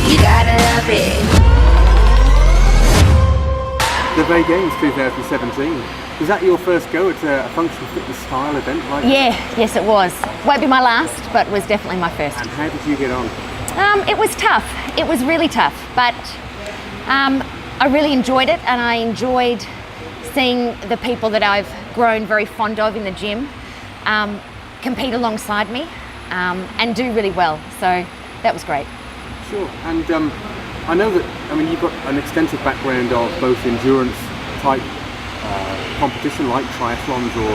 You gotta love it. The Bay Games 2017. Was that your first go at a functional fitness style event like that? Yes it was. Won't be my last, but was definitely my first. And how did you get on? It was tough. It was really tough, but I really enjoyed it, and I enjoyed seeing the people that I've grown very fond of in the gym compete alongside me and do really well. So that was great. Sure. And I know that, you've got an extensive background of both endurance type competition like triathlons or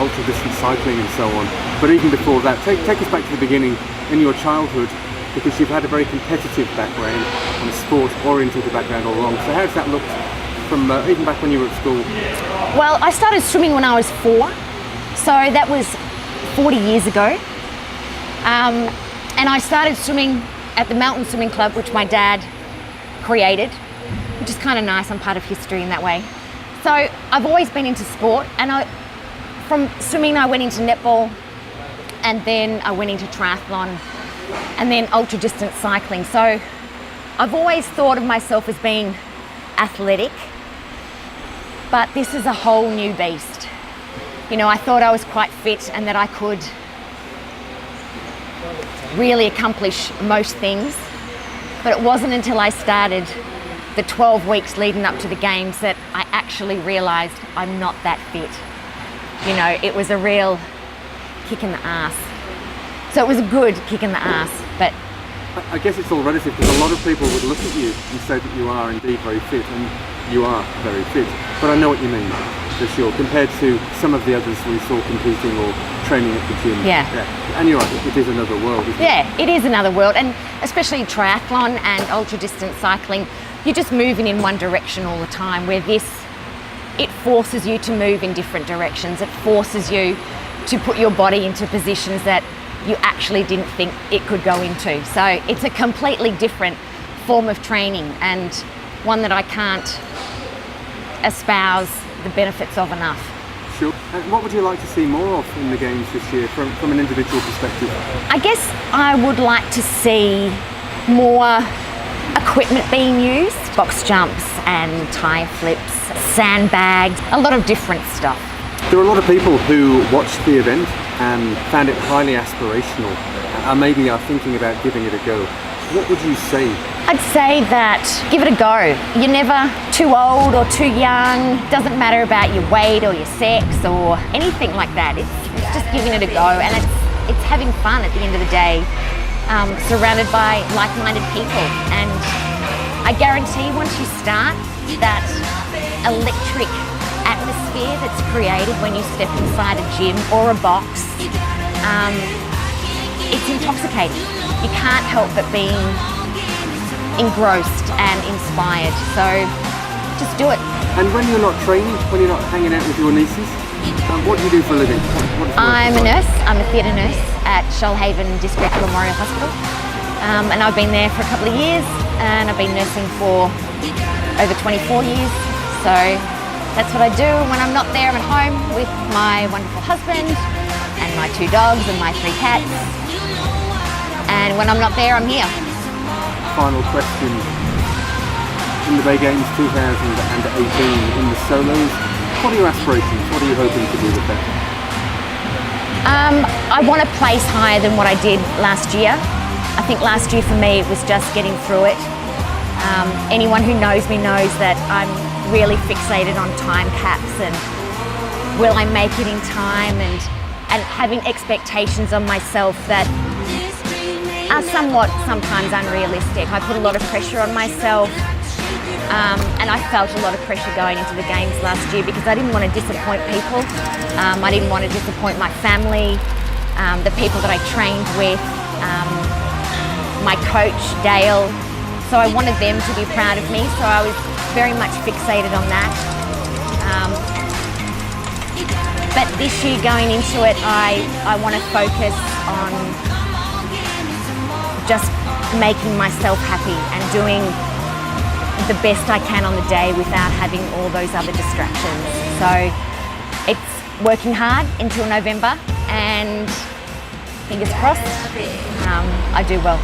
ultra distance cycling and so on. But even before that, take us back to the beginning in your childhood, because you've had a very competitive background and a sport-oriented background all along. So how does that look from even back when you were at school? Well, I started swimming when I was 4, so that was 40 years ago. And I started swimming at the Mountain Swimming Club, which my dad created, which is kind of nice. I'm part of history in that way. So I've always been into sport, and from swimming I went into netball, and then I went into triathlon, and then ultra distance cycling. So I've always thought of myself as being athletic, but this is a whole new beast. You know, I thought I was quite fit and that I could really accomplish most things, but it wasn't until I started the 12 weeks leading up to the games that I actually realised I'm not that fit. You know, it was a real kick in the ass. So it was a good kick in the ass, but... I guess it's all relative, because a lot of people would look at you and say that you are indeed very fit, and you are very fit. But I know what you mean, for sure, compared to some of the others we saw competing or training at the gym. Yeah. And you're right, it is another world, isn't it? Yeah, it is another world, and especially triathlon and ultra distance cycling, you're just moving in one direction all the time, where this, it forces you to move in different directions. It forces you to put your body into positions that you actually didn't think it could go into. So it's a completely different form of training, and one that I can't espouse the benefits of enough. Sure. And what would you like to see more of in the games this year from an individual perspective? I guess I would like to see more equipment being used, box jumps and tie flips, sandbags, a lot of different stuff. There are a lot of people who watched the event and found it highly aspirational, and maybe are thinking about giving it a go. What would you say? I'd say that give it a go. You're never too old or too young. Doesn't matter about your weight or your sex or anything like that. It's just giving it a go, and it's having fun at the end of the day, surrounded by like-minded people. And I guarantee once you start, that electric atmosphere that's created when you step inside a gym or a box, it's intoxicating. You can't help but being engrossed and inspired. So just do it. And when you're not training, when you're not hanging out with your nieces, what do you do for a living? I'm a nurse. I'm a theatre nurse at Shoalhaven District Memorial Hospital, and I've been there for a couple of years, and I've been nursing for over 24 years. So that's what I do. When I'm not there, I'm at home with my wonderful husband and my 2 dogs and my 3 cats. And when I'm not there, I'm here. Final question. In the Bay Games 2018, in the solos, what are your aspirations? What are you hoping to do with that? I want to place higher than what I did last year. I think last year for me, it was just getting through it. Anyone who knows me knows that I'm really fixated on time caps and will I make it in time, and having expectations on myself that are somewhat sometimes unrealistic. I put a lot of pressure on myself, and I felt a lot of pressure going into the games last year because I didn't want to disappoint people. I didn't want to disappoint my family, the people that I trained with, my coach, Dale. So I wanted them to be proud of me, so I was very much fixated on that. But this year going into it, I want to focus on just making myself happy and doing the best I can on the day without having all those other distractions. So it's working hard until November, and fingers crossed, I do well.